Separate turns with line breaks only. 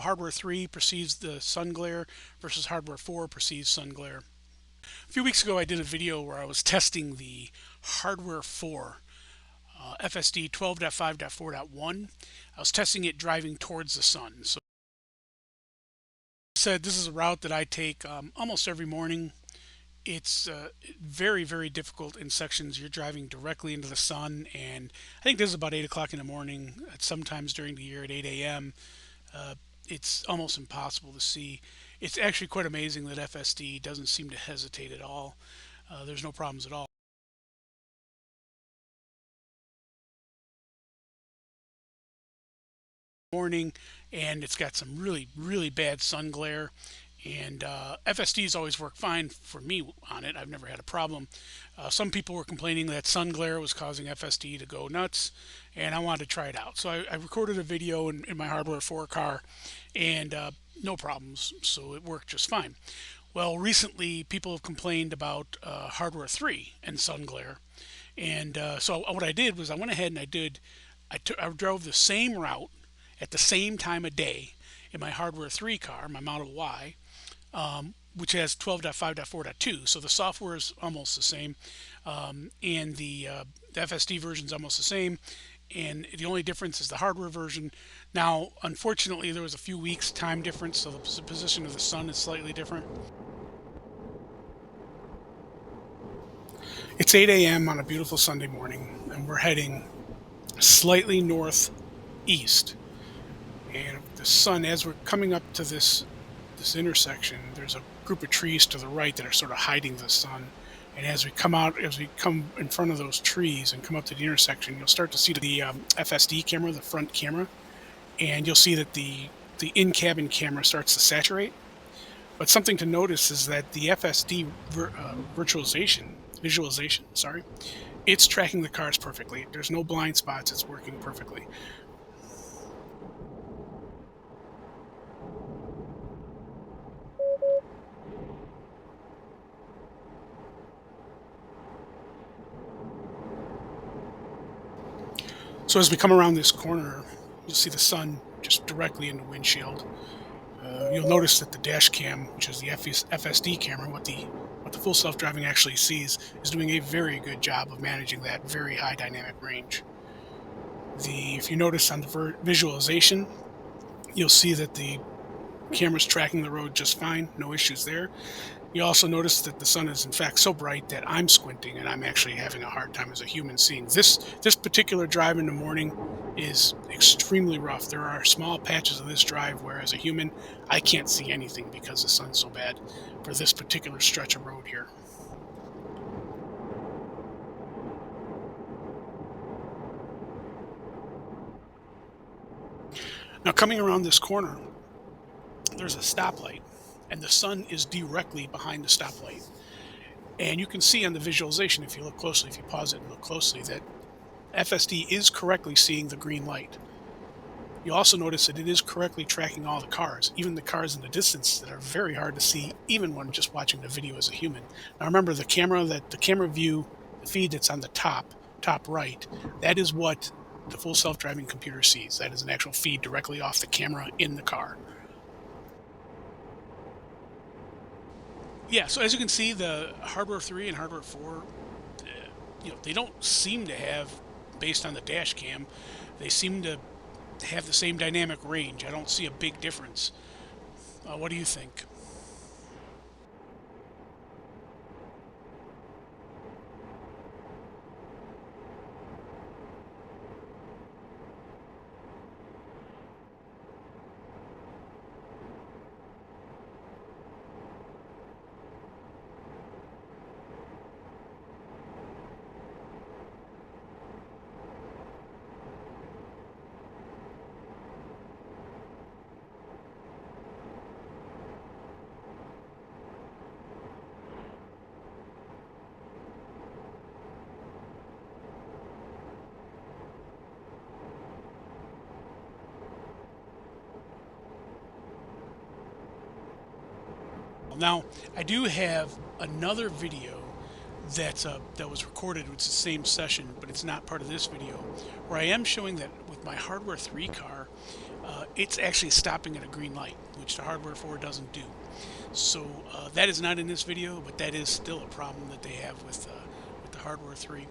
Hardware 3 perceives the sun glare versus hardware 4 perceives sun glare. A few weeks ago I did a video where I was testing the hardware 4 FSD 12.5.4.1. I was testing it driving towards the sun. So I said this is a route that I take almost every morning. It's very, very difficult in sections. You're driving directly into the sun, and I think this is about 8 o'clock in the morning. Sometimes during the year at 8 a.m. Uh, it's almost impossible to see. It's actually quite amazing that FSD doesn't seem to hesitate at all. There's no problems at all. Morning, and it's got some really, really bad sun glare. And FSD has always worked fine for me on it. I've never had a problem. Some people were complaining that sun glare was causing FSD to go nuts, and I wanted to try it out. So I recorded a video in my hardware 4 car, and no problems. So it worked just fine. Well, recently people have complained about hardware 3 and sun glare, and so what I did was I went ahead and I drove the same route at the same time of day in my hardware 3 car, my Model Y, which has 12.5.4.2. So the software is almost the same, and the FSD version is almost the same. And the only difference is the hardware version. Now, unfortunately, there was a few weeks time difference, so the position of the sun is slightly different. It's 8 a.m. on a beautiful Sunday morning, and we're heading slightly northeast. And the sun, as we're coming up to this intersection, there's a group of trees to the right that are sort of hiding the sun. And as we come in front of those trees and come up to the intersection, you'll start to see the FSD camera, the front camera, and you'll see that the in-cabin camera starts to saturate. But something to notice is that the FSD visualization, sorry, it's tracking the cars perfectly. There's no blind spots. It's working perfectly. So as we come around this corner, you'll see the sun just directly in the windshield. You'll notice that the dash cam, which is the FSD camera, what the full self-driving actually sees, is doing a very good job of managing that very high dynamic range. If you notice on the visualization, you'll see that the camera's tracking the road just fine, no issues there. You also notice that the sun is in fact so bright that I'm squinting and I'm actually having a hard time as a human seeing. This particular drive in the morning is extremely rough. There are small patches of this drive where as a human I can't see anything because the sun's so bad for this particular stretch of road here. Now coming around this corner, there's a stoplight and the sun is directly behind the stoplight. And you can see on the visualization, if you look closely, if you pause it and look closely, that FSD is correctly seeing the green light. You also notice that it is correctly tracking all the cars, even the cars in the distance that are very hard to see, even when just watching the video as a human. Now remember, the camera view, the feed that's on the top right, that is what the full self-driving computer sees. That is an actual feed directly off the camera in the car. Yeah, so as you can see, the hardware 3 and hardware 4, they don't seem to have, based on the dash cam, they seem to have the same dynamic range. I don't see a big difference. What do you think? Now, I do have another video that was recorded. It's the same session, but it's not part of this video, where I am showing that with my hardware 3 car, it's actually stopping at a green light, which the hardware 4 doesn't do. So that is not in this video, but that is still a problem that they have with the hardware 3.